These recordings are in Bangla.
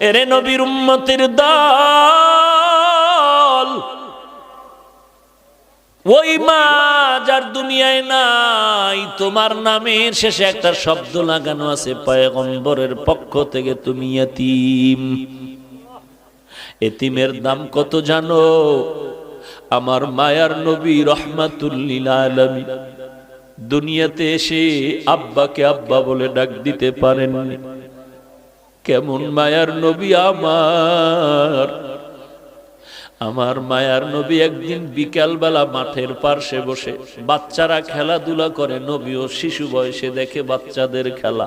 এরে নবীর উম্মতের দল, ওই মা যার দুনিয়ায় নাই, তোমার নামের শেষে একটা শব্দ লাগানো আছে পয়গম্বরের পক্ষ থেকে, তুমি ইয়তীম। এতিমের দাম কত জানো? আমার মায়ার নবী রাহমাতুল লিল আলামিন দুনিয়াতে এসে আব্বাকে আব্বা বলে ডাক দিতে পারেননি। কেমন মায়ার নবী আমার মায়ার নবী একদিন বিকালবেলা মাঠের পার্শ্বে বসে বাচ্চারা খেলাধুলা করে, নবীও শিশু বয়সে দেখে বাচ্চাদের খেলা।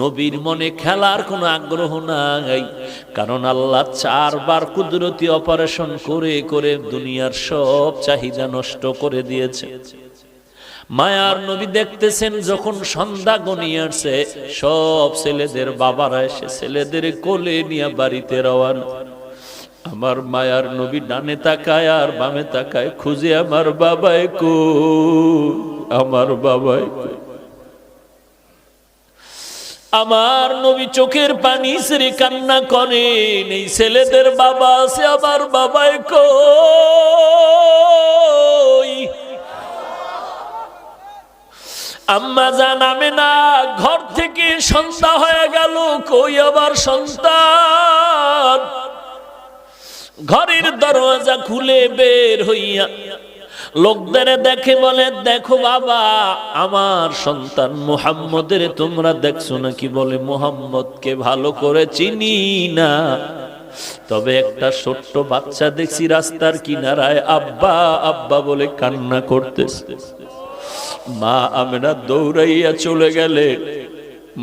নবীর মনে খেলার কোনো আগ্রহ নাই, কারণ আল্লাহ 4 বার কুদরতি অপারেশন করে করে দুনিয়ার সব চাহিদা নষ্ট করে দিয়েছে। মায়ার নবী দেখতেছেন যখন সন্ধ্যা গনিয়ে আসছে, সব ছেলেদের বাবারা এসে ছেলেদের কোলে নিয়ে বাড়িতে রওয়ানা। আমার মায়ার নবী ডানে তাকায় আর বামে তাকায়, খুঁজে আমার বাবাই কই, আমার বাবাই কই। আমার নবী চোখের পানি ছেড়ে কান্না করেন, এই ছেলেদের বাবা আছে, আমার বাবাই কই। আম্মা জান আমেনা ঘর থেকে সন্ধ্যা হয়ে গেল, কই আবার সন্তান। ঘরের দরজা খুলে বের হইয়া লোকদের দেখে বলে, দেখো বাবা, আমার সন্তান মুহাম্মদের তোমরা দেখছো নাকি? বলে, মুহাম্মদকে ভালো করে চিনি না, তবে একটা ছোট্ট বাচ্চা দেখছি রাস্তার কিনারায় আব্বা আব্বা বলে কান্না করতেছে। মা আমেনা দৌড়াইয়া চলে গেলে,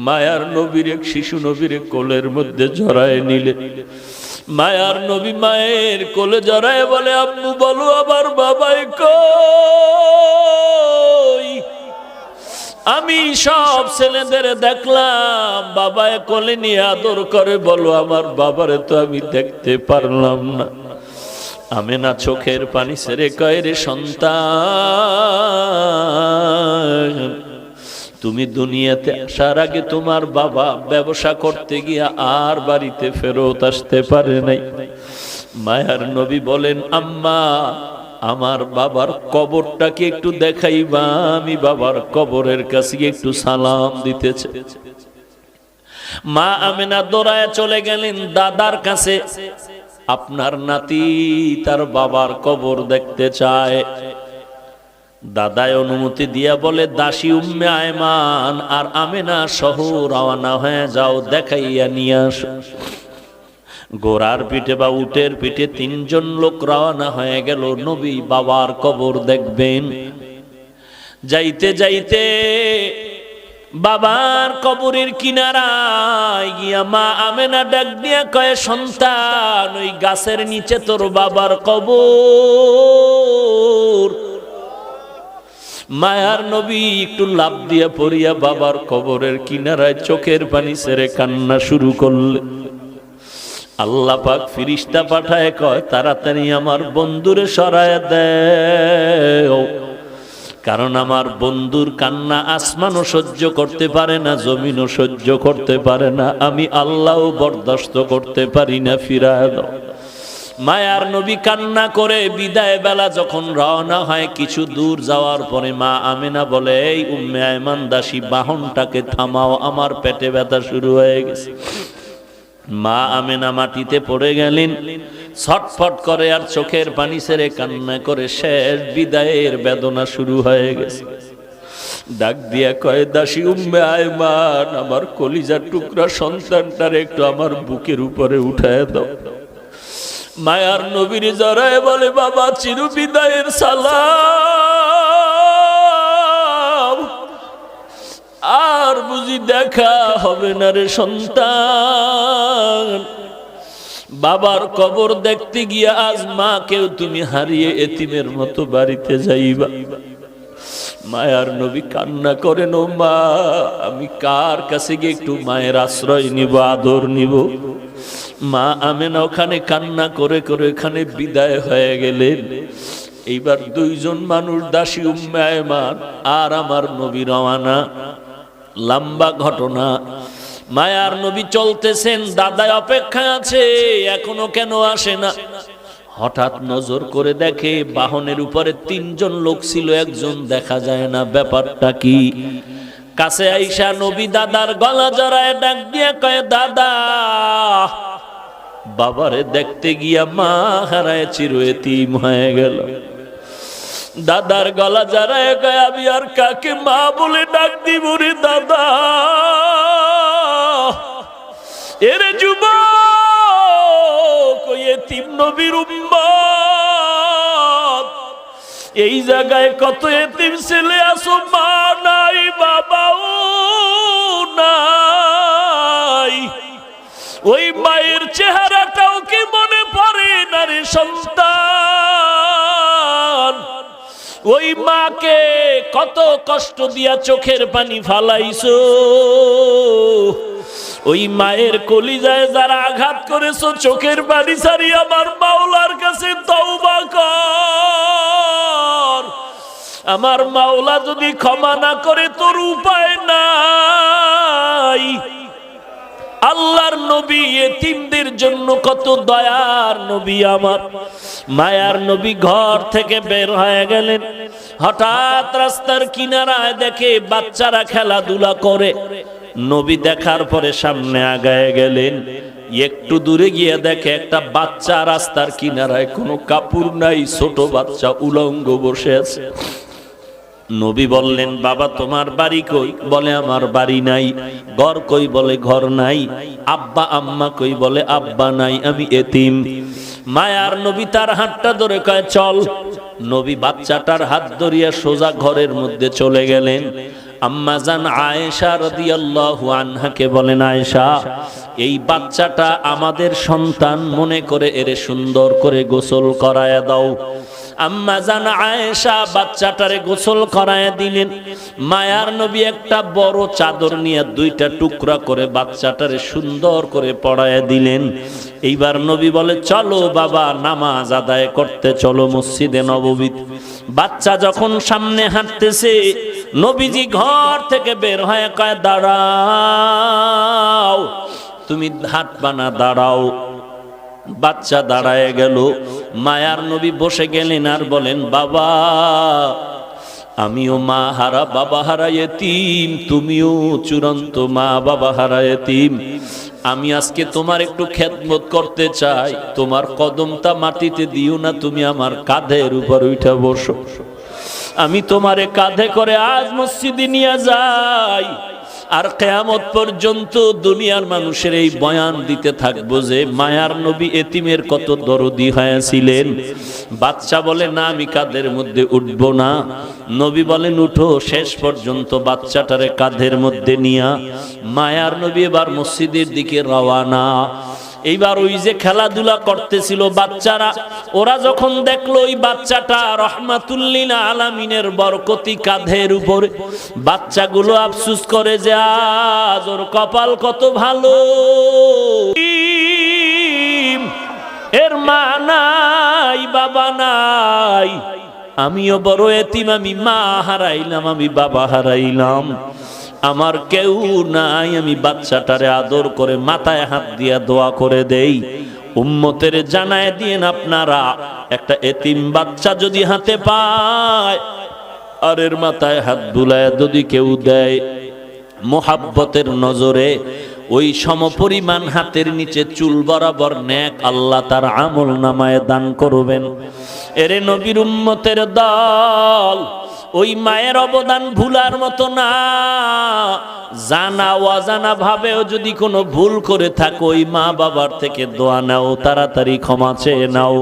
মায়ার নবীর এক শিশু নবীর কোলের মধ্যে জড়ায় নিলে। মায়ার নবী মায়ের কোলে জড়ায় বলে, আম্মু বলো আমার বাবাই কই। আমি সব ছেলেদের দেখলাম বাবায় কোলে নিয়ে আদর করে, বলো আমার বাবারে তো আমি দেখতে পারলাম না। আমেনা চোখের পানি ছেড়ে কয়, রে সন্তান, তুমি দুনিয়াতে আসার আগে তোমার বাবা ব্যবসা করতে গিয়া আর বাড়িতে ফেরত আসতে পারে নাই। মায়ার নবী বলেন, আম্মা আমার বাবার কবরটাকে একটু দেখাইবা, আমি বাবার কবরের কাছে একটু সালাম দিতে চাই। মা আমেনা দৌড়ায় চলে গেলেন দাদার কাছে, আপনার নাতি তার বাবার কবর দেখতে চায়। দাদায় অনুমতি দিয়া বলে, দাসী উম্মে আয়মান আর আমেনা সহ রওনা হয়ে যাও, দেখাইয়া নিয়ে আসো। ঘোড়ার পিঠে বা উটের পিঠে 3 জন লোক রওনা হয়ে গেল, নবী বাবার কবর দেখবেন। যাইতে যাইতে বাবার কবরের কিনারায় গিয়া মা আমেনা ডাক দিয়া কয়, সন্তান, ওই গাছের নিচে তোর বাবার কবর। মায়ার নবী একটু লাফ দিয়া পড়িয়া বাবার কবরের কিনারায় চোখের পানি ছেড়ে কান্না শুরু করলে। আল্লাহ পাক ফিরিস্তা পাঠায় কয়, তাড়াতাড়ি আমার বন্ধুরে সরায় দেও, কারণ আমার বন্ধুর কান্না আসমানও সহ্য করতে পারে না, জমিনও সহ্য করতে পারে না, আমি আল্লাহও বরদাস্ত করতে পারি না, ফিরায় দাও। মায়ার নবী কান্না করে বিদায় বেলা যখন রওনা হয়, কিছু দূর যাওয়ার পরে মা আমেনা বলে, এই উম্মে আয়মান দাসী, বাহনটাকে থামাও, আমার পেটে ব্যথা শুরু হয়ে গেছে। মা আমেনা মাটিতে পড়ে গেলেন, ছটফট করে আর চোখের পানি ছেড়ে কান্না করে শেষ বিদায়ের বেদনা শুরু হয়ে গেছে। ডাক দিয়া কয়, দাসী উম্মে আয়মান, আমার কলিজার টুকরা সন্তানটার একটু আমার বুকের উপরে উঠায় দাও। মায়ার নবীর জড়ায় বলে, বাবা চির বিদায়ের সালাম, আর বুঝি দেখা হবে না রে সন্তান। বাবার কবর দেখতে গিয়া আজ মাকেও তুমি হারিয়ে এতিমের মতো বাড়িতে যাইবা। মায়ার নবী কান্না করেন, ও মা, আমি কার কাছে গিয়ে একটু মায়ের আশ্রয় নিব, আদর নিব? মা আমেনা ওখানে কান্না করে করে এখানে বিদায় হয়ে গেলেন। এইবার 2 জন মানুষ, দাসী উম্মে আয়মান আর আমার নবী রওয়ানা। লম্বা ঘটনা। মায়ার নবী চলতেছেন, দাদা অপেক্ষায় আছে, এখনো কেন আসে না? হঠাৎ নজর করে দেখে বাহনের উপরে 3 জন লোক ছিল, একজন দেখা যায় না, ব্যাপারটা কি? কাছে আইসা নবী দাদার গলা জড়ায় ডাক দিয়ে কয়, দাদা। বাবারে দেখতে গিয়া মা হারায় চির এতিম হয়ে গেল। দাদার গলা জড়ায় কয়, আমি আর কাকে মা বলে ডাক দিব রে দাদা? এরে যুবক, ওই এতিম নবীর উম্মত, এই জায়গায় কত এতিম ছেলে আছো, মা নাই, বাবাও নাই। ওই মায়ের চেহারাটাও কি মনে পড়ে না রে সন্তান? ওই মাকে কত কষ্ট দিয়া চোখের পানি ফালাইছো, ওই মায়ের কলিজায় যারা আঘাত করেছো, চোখের পানি ছাড়ি আমার মাওলার কাছে তওবা কর। আমার মাওলা যদি ক্ষমা না করে তোর উপায় নাই। আল্লাহর নবী এতিমদের জন্য কত দয়ার নবী, আমার মায়ার নবী ঘর থেকে বের হয়ে গেলেন। হঠাৎ রাস্তার কিনারায় দেখে বাচ্চারা খেলাধুলা করে। নবী দেখার পরে সামনে আগায় গেলেন। একটু দূরে গিয়ে দেখে একটা বাচ্চা রাস্তার কিনারায়, কোনো কাপড় নাই, ছোট বাচ্চা উলঙ্গ বসে আছে। নবী বললেন, বাবা তোমার বাড়ি কই? বলে আমার বাড়ি নাই। ঘর কই? বলে ঘর নাই। আব্বা আম্মা কই? বলে আব্বা নাই, আমি এতিম। মায়ার নবী তার হাতটা ধরে কয় চল। নবী বাচ্চাটার হাত ধরিয়া সোজা ঘরের মধ্যে চলে গেলেন। আম্মা জান আয়েশা রাদিয়াল্লাহু আনহাকে বলেন, আয়েশা, এই বাচ্চাটা আমাদের সন্তান, মনে করে এরে সুন্দর করে গোসল করায়া দাও। আম্মা জান আয়েশা বাচ্চাটারে গোসল করায়া দিলেন। মায়ার নবী একটা বড় চাদর নিয়ে 2টা টুকরা করে বাচ্চাটারে সুন্দর করে পড়ায়া দিলেন। এইবার নবী বলে, চলো বাবা, নামাজ আদায় করতে চলো মসজিদে নববীতে। বাচ্চা যখন সামনে হাঁটতেছে, নবীজি ঘর থেকে বের হয়ে কয়, দাঁড়াও, তুমি হাঁটবা না, দাঁড়াও। বাচ্চা দাঁড়ায় গেল। মায়ার নবী বসে গেলেন আর বলেন, বাবা, আমিও মা হারা বাবা হারা এতিম, তুমিও চূড়ান্ত মা বাবা হারা এতিম। আমি আজকে তোমার একটু খেদমত করতে চাই। তোমার কদমটা মাটিতে দিও না, তুমি আমার কাঁধের উপর উঠে বসো। আমি তোমারে কাঁধে করে আজ মসজিদে নিয়ে যাই, আর কিয়ামত পর্যন্ত দুনিয়ার মানুষের এই বয়ান দিতে থাকবো যে মায়ার নবী এতিমের কত দরদি হয়েছিলেন। বাচ্চা বলে, না, আমি কাঁধের মধ্যে উঠব না। নবী বলেন, উঠো। শেষ পর্যন্ত বাচ্চাটারে কাঁধের মধ্যে নিয়া মায়ার নবী এবার মসজিদের দিকে রওয়ানা। এইবার ওই যে খেলাধুলা করতেছিল বাচ্চারা, ওরা যখন দেখলো ওই বাচ্চাটা রহমাতুল্লিল আলামিনের বরকতি কাঁধের উপরে, বাচ্চাগুলো আফসোস করে যে আজ ওর কপাল কত ভালো, এর মা নাই, বাবা নাই। আমিও বড় এতিম, আমি মা হারাইলাম, আমি বাবা হারাইলাম, আমার কেউ নাই। আমি বাচ্চাটারে আদর করে মাথায় হাত দিয়া দোয়া করে দেই। উম্মতের জানায় দিয়েন আপনারা, একটা এতিম বাচ্চা যদি হাতে পায় আর এর মাথায় হাত বুলায় যদি কেউ দেয়, মোহাব্বতের নজরে ওই সমপরিমাণ হাতের নিচে চুল বরাবর নেক আল্লাহ তার আমল নামায় দান করবেন। এরে নবীর উম্মতের দল, ওই মায়ের অবদান ভুলার মতো না। জানা অজানা ভাবেও যদি কোনো ভুল করে থাকো, ওই মা বাবার থেকে দোয়া নাও, তাড়াতাড়ি ক্ষমা চেয়ে নাও,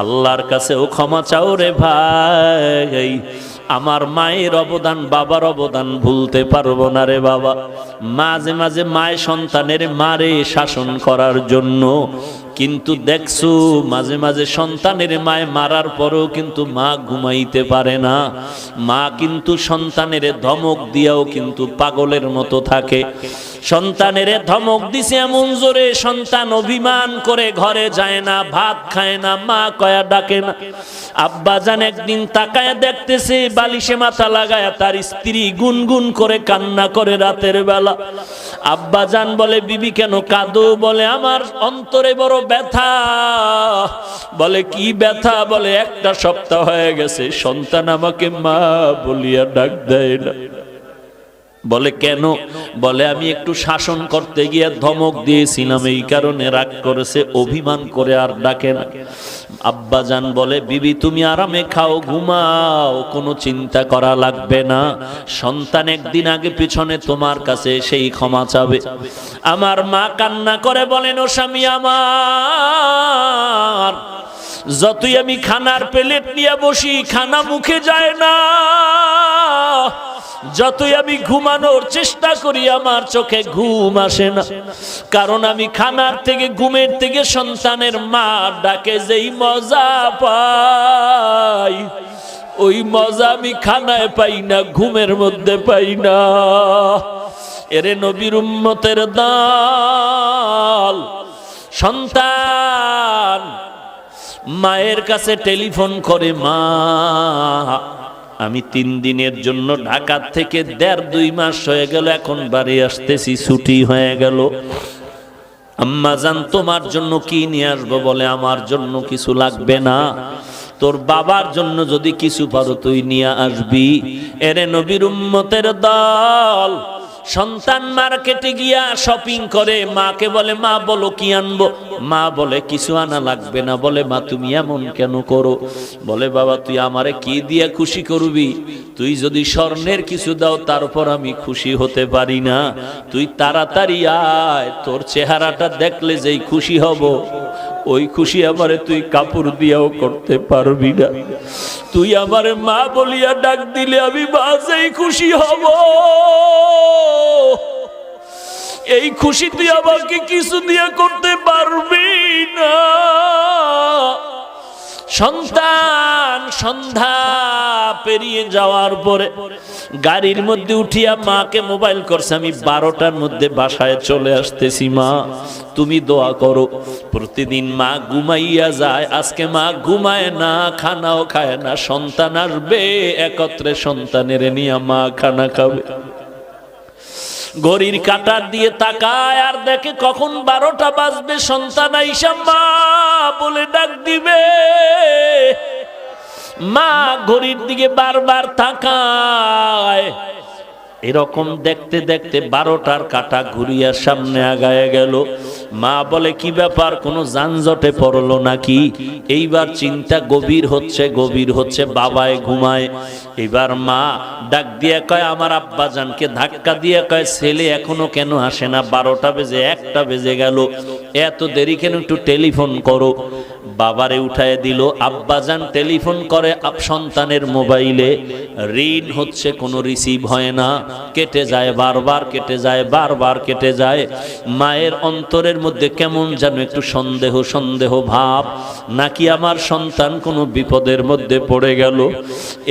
আল্লাহর কাছেও ক্ষমা চাও রে ভাই। আমার মায়ের অবদান, বাবার অবদান ভুলতে পারবো না রে বাবা। মাঝে মাঝে মায়ের সন্তানের মারে শাসন করার জন্য, কিন্তু দেখছো মাঝে মাঝে সন্তানের মায় মারার পরেও কিন্তু মা ঘুমাইতে পারে না। মা কিন্তু সন্তানের ধমক দিয়াও কিন্তু পাগলের মতো থাকে। সন্তানের ধমক দিছে এমন জোরে, সন্তান অভিমান করে ঘরে যায় না, ভাত খায় না, মা কয়া ডাকে না। আব্বাজান একদিন তাকায় দেখতেছে বালিশে মাথা লাগায় তার স্ত্রী গুনগুন করে কান্না করে রাতের বেলা। আব্বাজান বলে, বিবি কেন কাঁদো? বলে, আমার অন্তরে বড় ব্যথা। বলে, কি ব্যথা? বলে, একটা সপ্তাহ হয়ে গেছে সন্তান আমাকে মা বলিয়া ডাক দেয় না। বলে, কেন? বলে, আমি একটু শাসন করতে গিয়ে ধমক দিয়েছিলাম, এই কারণে রাগ করেছে, অভিমান করে আর ডাকে না। আব্বাজান বলে, বিবি তুমি আরামে খাও, ঘুমাও, কোনো চিন্তা করা লাগবে না। সন্তান একদিন আগে পিছনে তোমার কাছে সেই ক্ষমা চাবে। আমার মা কান্না করে বলেন, ও স্বামী আমার, যতই আমি খানার প্লেট নিয়ে বসি খানা মুখে যায় না, যতই আমি ঘুমানোর চেষ্টা করি আমার চোখে ঘুম আসে না। কারণ আমি খানার থেকে, ঘুমের থেকে সন্তানের মা ডাকে যেই মজা পাই, ওই মজা আমি খানায় পাই না, ঘুমের মধ্যে পাই না। এরে নবীর উম্মতের দল, সন্তান মায়ের কাছে টেলিফোন করে, মা আমি 3 দিনের জন্য ঢাকা থেকে 1.5-2 মাস হয়ে গেল, এখন বাড়ি আসতেছি, ছুটি হয়ে গেল। আম্মা জান তোমার জন্য কি নিয়ে আসবো? বলে, আমার জন্য কিছু লাগবে না, তোর বাবার জন্য যদি কিছু পারো তুই নিয়ে আসবি। এরে নবীর উম্মতের দল, সন্তান মার্কেটে গিয়া শপিং করে, মাকে বলে, মা বলো কি আনবো? মা বলে, কিছু আনা লাগবে না। বলে, মা তুমি এমন কেন করো? বলে, বাবা তুই আমারে কি দিয়া খুশি করবি? তুই যদি স্বর্ণের কিছু দাও তারপর আমি খুশি হতে পারি না। তুই তাড়াতাড়ি আয়, তোর চেহারাটা দেখলে যেই খুশি হব, ওই খুশি আমারে তুই কাপড় দিয়াও করতে পারবি না। তুই আমারে মা বলিয়া ডাক দিলে আমি বাজেই খুশি হব। এই খুশি তুই আমাকে কিছু দিয়ে করতে পারবি না। সন্তান সন্ধ্যা পেরিয়ে যাওয়ার পরে গাড়ির মধ্যে উঠিয়া মাকে মোবাইল করছে, আমি 12টার মধ্যে বাসায় চলে আসতেছি, মা তুমি দোয়া করো। প্রতিদিন মা ঘুমাইয়া যায়, আজকে মা ঘুমায় না, খানাও খায় না। সন্তান আসবে, একত্রে সন্তানের নিয়ে মা খানা খাবে। ঘড়ির কাঁটার দিয়ে তাকায় আর দেখে কখন 12টা বাজবে, সন্তান আইসা মা বলে ডাক দিবে। মা ঘড়ির দিকে বারবার তাকায়। এরকম দেখতে দেখতে 12টার কাঁটা ঘুরিয়া সামনে আগায় গেল। মা বলে, কি ব্যাপার, কোনো যানজটে পড়লো নাকি? এইবার চিন্তা গভীর হচ্ছে, বাবায় ঘুমায়। এবার মা ডাক দিয়ে কয়, আমার আব্বাজানকে ধাক্কা দিয়ে কয়, ছেলে এখনো কেন আসে না? 12টা বেজে 1টা বেজে গেল, এত দেরি কেন? একটু টেলিফোন করো। বাবারে উঠায় দিল। আব্বাজান টেলিফোন করে সন্তানের মোবাইলে, রিং হচ্ছে, কোনো রিসিভ হয় না, কেটে যায়, বারবার কেটে যায়, বারবার কেটে যায়। মায়ের অন্তরের মধ্যে কেমন যেন একটু সন্দেহ ভাব, নাকি আমার সন্তান কোনো বিপদের মধ্যে পড়ে গেল।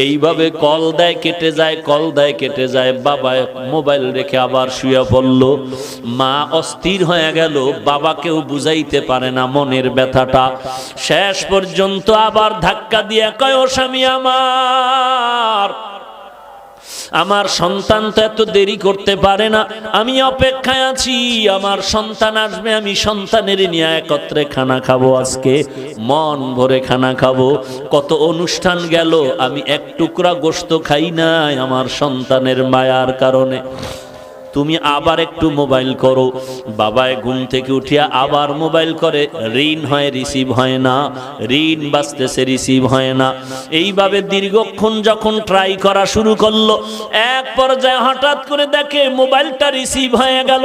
এইভাবে কল দেয়, কেটে যায়, কল দেয়, কেটে যায়। বাবা মোবাইল রেখে আবার শুয়ে পড়ল। মা অস্থির হয়ে গেল, বাবাকেও বুঝাইতে পারে না মনের ব্যথাটা। শেষ পর্যন্ত আবার ধাক্কা দিয়ে কয়, ও স্বামী আমার সন্তান তো এত দেরি করতে পারে না, আমি অপেক্ষায় আছি, আমার সন্তান আসবে, আমি সন্তানের নিয়ে একত্রে খানা খাবো, আজকে মন ভরে খানা খাবো। কত অনুষ্ঠান গেল, আমি এক টুকরা গোশত খাই নাই আমার সন্তানের মায়ার কারণে। তুমি আবার একটু মোবাইল করো। বাবায় ঘুম থেকে উঠিয়া আবার মোবাইল করে, রিং হয়, রিসিভ হয় না, রিং বাজতেছে, রিসিভ হয় না। এইভাবে দীর্ঘক্ষণ যখন ট্রাই করা শুরু করলো, এক পর্যায়ে হঠাৎ করে দেখে মোবাইলটা রিসিভ হয়ে গেল।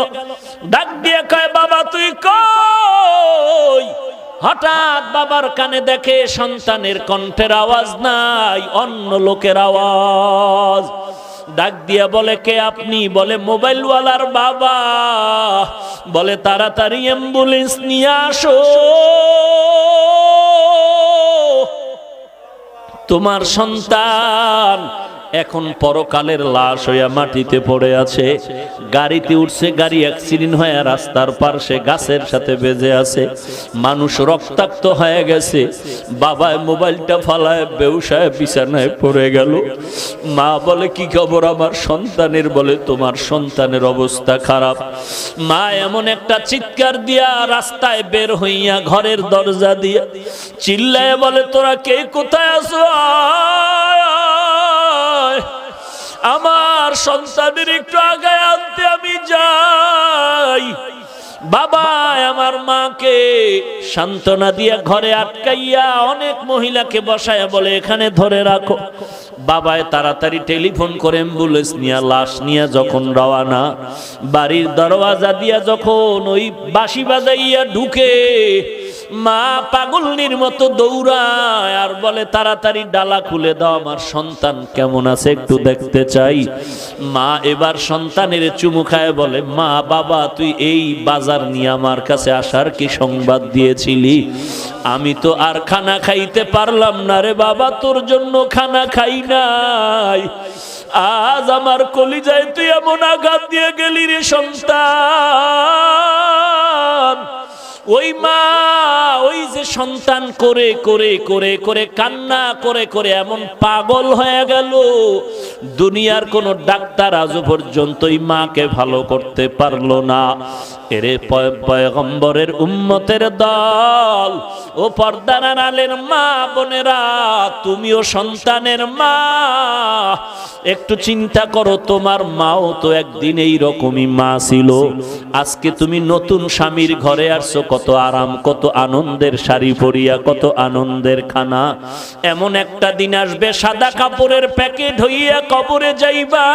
ডাক দিয়ে কয়, বাবা তুই কই? হঠাৎ বাবার কানে দেখে সন্তানের কণ্ঠের আওয়াজ নাই, অন্য লোকের আওয়াজ। ডাক দিয়া বলে, কে আপনি? বলে, মোবাইলওয়ালার বাবা। বলে, তাড়াতাড়ি অ্যাম্বুলেন্স নিয়ে আসো, তোমার সন্তান এখন পরকালের লাশ হইয়া মাটিতে পড়ে আছে। গাড়িতে উঠছে, গাড়ি অ্যাক্সিডেন্ট হয়ে রাস্তার পাশে গাছের সাথে বেজে আছে, মানুষ রক্তাক্ত হয়ে গেছে। বাবায় মোবাইলটা ফালায় বেউসায় বিছানায় পড়ে গেল। মা বলে কি খবর আমার সন্তানের? বলে তোমার সন্তানের অবস্থা খারাপ। মা এমন একটা চিৎকার দিয়া রাস্তায় বের হইয়া ঘরের দরজা দিয়া চিল্লায় বলে তোরা কে কোথায় আছো? আমার সন্তানের একটু আগায় আনতে আমি যাই। বাবা আমার মাকে সান্ত্বনা দিয়া ঘরে আটকাইয়া অনেক মহিলাকে বসায়া বলে এখানে ধরে রাখো। বাবায় তাড়াতাড়ি টেলিফোন করে অ্যাম্বুলেন্স নিয়ে লাশ নিয়ে যখন রওয়ানা, বাড়ির দরওয়াজা দিয়া যখন ওই বাঁশি বাজাইয়া ঢুকে, মা পাগলনির মতো দৌড়ায় আর বলে তাড়াতাড়ি ডালা খুলে দাও, আমার সন্তান কেমন আছে একটু দেখতে চাই। মা এবার সন্তানের চুমু খায় বলে মা বাবা তুই এই বাজার নিয়ে আমার কাছে আসার কি সংবাদ দিয়েছিলি? আমি তো আর খানা খাইতে পারলাম না রে বাবা, তোর জন্য খানা খাই নাই। আজ আমার কলিজায় তুই এমন আঘাত দিয়ে গেলি রে সন্তান। ওই মা ওই যে সন্তান করে করে করে করে কান্না করে করে এমন পাগল হয়ে গেল, দুনিয়ার কোন ডাক্তার আজ পর্যন্ত ওই মাকে ভালো করতে পারলো না। এরে পয়গম্বরের উম্মতের দল, ও পর্দার আড়ালের মা বোনেরা, তুমিও সন্তানের মা, একটু চিন্তা করো তোমার মাও তো একদিন এই রকমই মা ছিল। আজকে তুমি নতুন স্বামীর ঘরে আসছো, কত আরাম, কত আনন্দের শাড়ি পরিয়া, কত আনন্দের খানা। এমন একটা দিন আসবে সাদা কাপড়ের প্যাকেট হইয়া কবরে যাইবা,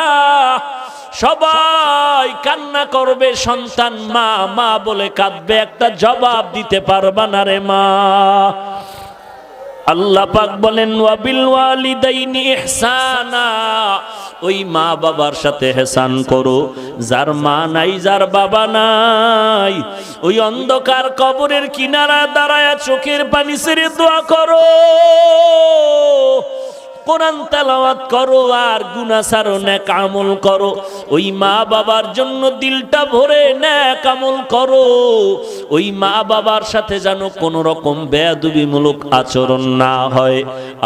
সবাই কান্না করবে, সন্তান মা মা বলে কাঁদবে, একটা জবাব দিতে পারবা না রে মা। আল্লাহ পাক বলেন ওয়াবিল ওয়ালিদাইনি ইহসানা, ওই মা বাবার সাথে ইহসান করো। যার মা নাই, যার বাবা নাই, ওই অন্ধকার কবরের কিনারা দাঁড়ায়া চোখের পানি ছেড়ে দোয়া করো, কোরআন তেলাওয়াত করো আর গুনাহ ছাড়ো, নেক আমল করো। ওই মা বাবার জন্য দিলটা ভরে নেক আমল করো। ওই মা বাবার সাথে যেন কোনো রকম বেয়াদবিমূলক আচরণ না হয়।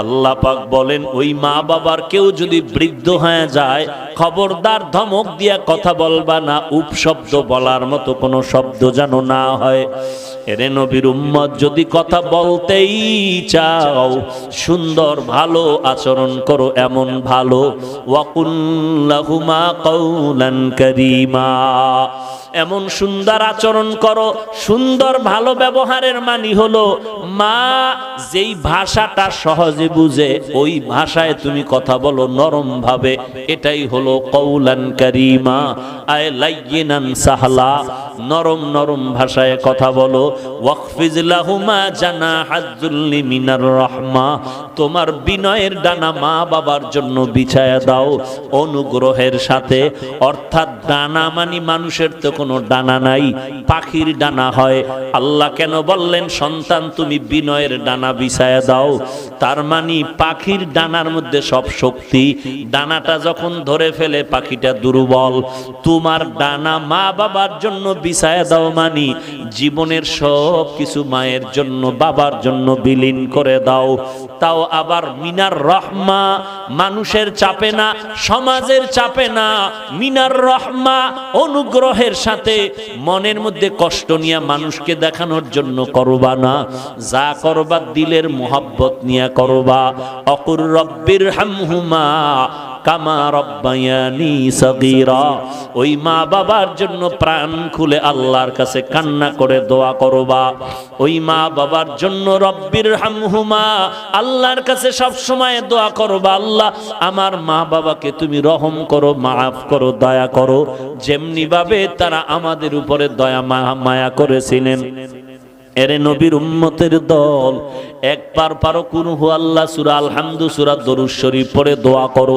আল্লাহ পাক বলেন ওই মা বাবার কেউ যদি বৃদ্ধ হয়ে যায়, খবরদার ধমক দিয়া কথা বলবা না, উপশব্দ বলার মতো কোনো শব্দ যেন না হয়। এরে নবীর উম্মত, যদি কথা বলতেই চাও সুন্দর ভালো আচরণ করো, এমন ভালো ওয়াকুল লাহুমা কাওলান কারীমা, এমন সুন্দর আচরণ করো। সুন্দর ভালো ব্যবহারের মানে হলো মা যেই ভাষাটা সহজে বুঝে ওই ভাষায় তুমি কথা বলো নরম ভাবে, এটাই হলো কাওলান কারীমা, আয় লাইয়িনান সাহলা, নরম নরম ভাষায় কথা বলো। ওয়াকফিজ লাহুমা জানাহাজ যুল্লি মিনার রাহমা, তোমার বিনয়ের ডানা মা বাবার জন্য বিছায়া দাও অনুগ্রহের সাথে। অর্থাৎ ডানা মানে মানুষের তো কোনো ডানা নাই, পাখির ডানা হয়। আল্লাহ কেন বললেন সন্তান তুমি বিনয়ের ডানা বিছায়া দাও? তার মানে পাখির ডানার মধ্যে সব শক্তি, ডানাটা যখন ধরে ফেলে পাখিটা দুর্বল। তোমার ডানা মা বাবার জন্য বিছায়া দাও মানে জীবনের সব কিছু মায়ের জন্য বাবার জন্য বিলীন করে দাও। তাও আবার মিনার রহমা, মানুষের চাপে না, সমাজের চাপে না, মিনার রহমা অনুগ্রহের সাথে। মনের মধ্যে কষ্ট নিয়ে মানুষকে দেখানোর জন্য করবা না, যা করবা দিলের মোহাব্বত নিয়ে করবা। অকুর রব্বির হামহুমা কামা রব্বায়ানি সগীরা, ওই মা বাবার জন্য প্রাণ খুলে আল্লাহর কাছে কান্না করে দোয়া করবা। ওই মা বাবার জন্য রব্বির হামহুমা, আল্লাহর কাছে সব সময় দোয়া করবা, আল্লাহ আমার মা বাবাকে তুমি রহম করো, মাফ করো, দয়া করো, যেমনি ভাবে তারা আমাদের উপরে দয়া মায়া করেছিলেন। এরে নবীর উম্মতের দল, একবার পারো কুল হু আল্লাহ সূরা আলহামদু সূরা দরুদ শরীফ পড়ে দোয়া করো।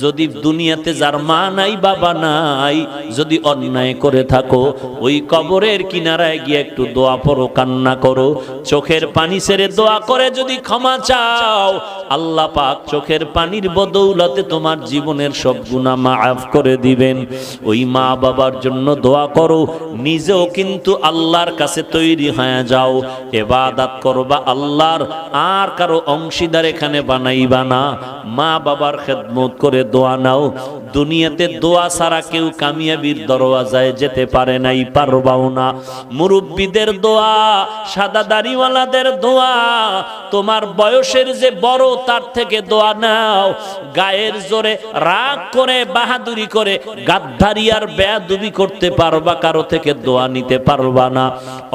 যদি দুনিয়াতে যার মা নাই বাবা নাই, যদি অন্যায় করে থাকো, ওই কবরের কিনারায় গিয়ে একটু দোয়া পড়ো, কান্না করো, চোখের পানি ছেড়ে দোয়া করে যদি ক্ষমা চাও, আল্লাহ পাক চোখের পানির বদৌলতে তোমার জীবনের সব গুনাহ মাফ করে দিবেন। ওই মা বাবার জন্য দোয়া করো, নিজেও কিন্তু আল্লাহর কাছে তৈরি হয়ে যাও, ইবাদত করবা আল্লাহর, আর কারো অংশীদার এখানে বানাইবা না। মা বাবার খেদমত করে দোয়া নাও। দুনিয়াতে দোয়া ছাড়া কেউ কামিয়াবির দরওয়াজায় যেতে পারে নাই, পারবাও না। মুরব্বীদের দোয়া, সাদা দাড়িওয়ালাদের দোয়া, তোমার বয়সের যে বড় তার থেকে দোয়া নাও। গায়ের জোরে রাগ করে বাহাদুরি করে গাদ্দারি আর বেয়াদবি করতে পারবা, কারো থেকে দোয়া নিতে পারবা না।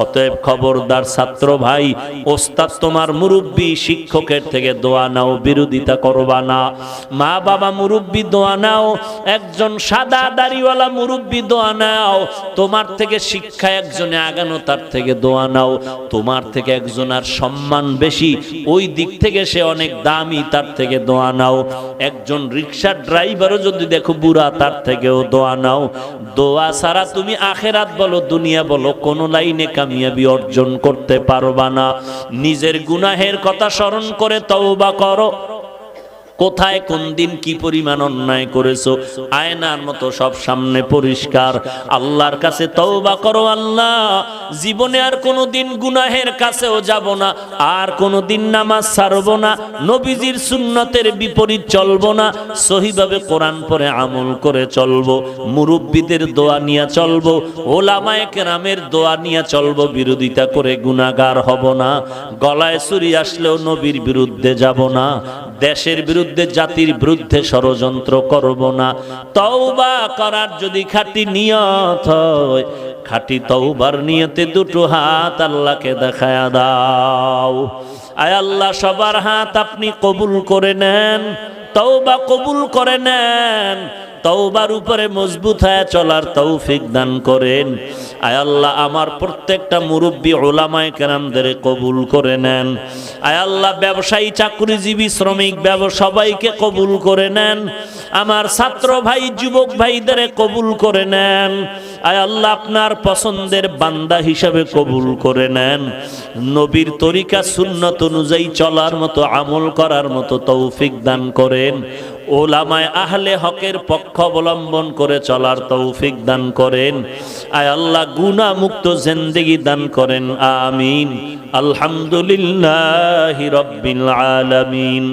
অতএব খবরদার ছাত্র ভাই, ওস্তাদ তোমার মুরব্বী শিক্ষকের থেকে দোয়া নাও, বিরোধিতা করবা না। মা বাবা মুরব্বী দোয়া নাও, একজন সাদা দাড়িওয়ালা মুরব্বী দোয়া নাও। তোমার থেকে শিক্ষা একজনে আগানো, তার থেকে দোয়া নাও। তোমার থেকে একজনের সম্মান বেশি, ওই দিক থেকে সে অনেক দামি, তার থেকে দোয়া নাও। একজন রিকশার ড্রাইভারও যদি দেখো বুড়া, তার থেকেও দোয়া নাও। দোয়া ছাড়া তুমি আখেরাত বলো দুনিয়া বলো কোন লাইনে কামিয়াবি অর্জন করতে পারবা না। নিজের গুনাহের কথা স্মরণ করে তওবা করো। কোথায় কোন দিন কি পরিমাণ অন্যায় করেছো, আয়নার মতো সব সামনে পরিষ্কার। আল্লাহর কাছে তওবা করো, আল্লাহ জীবনে আর কোনো দিন গুনাহের কাছেও যাব না, আর কোনো দিন নামাজ ছাড়ব না, নবীজির সুন্নতের বিপরীত চলব না, সহিভাবে কোরআন পড়ে আমল করে চলব, মুরব্বীদের দোয়া নিয়ে চলব, ওলামায়ে কেরামের দোয়া নিয়ে চলব, বিরোধিতা করে গুনাহগার হব না। গলায় ছুরি আসলেও নবীর বিরুদ্ধে যাব না, দেশের বিরুদ্ধে জাতির বিরুদ্ধে ষড়যন্ত্র করব না। তওবা করার যদি খাঁটি নিয়ত হয়, খাঁটি তওবার নিয়তে দুটো হাত আল্লাহকে দেখায়া দাও। আয় আল্লাহ, সবার হাত আপনি কবুল করে নেন, তওবা কবুল করে নেন, তওবার উপরে মজবুত হয়ে চলার তৌফিক দান করেন। আয় আল্লাহ, আমার প্রত্যেকটা মুরব্বী উলামায়ে কেরামদের কবুল করে নেন। আয় আল্লাহ, ব্যবসায়ী চাকরিজীবী শ্রমিক সবাইকে কবুল করে নেন। আমার ছাত্র ভাই যুবক ভাইদের কবুল করে নেন। আয় আল্লাহ, আপনার পছন্দের বান্দা হিসাবে কবুল করে নেন। নবীর তরিকা সুন্নত অনুযায়ী চলার মতো, আমল করার মতো তৌফিক দান করেন। ওলামায়ে আহলে হকের পক্ষ অবলম্বন করে চলার তৌফিক দান করেন। আয় আল্লাহ, গুনাহ মুক্ত জিন্দেগি দান করেন। আমিন। আলহামদুলিল্লাহি রাব্বিল আলামিন।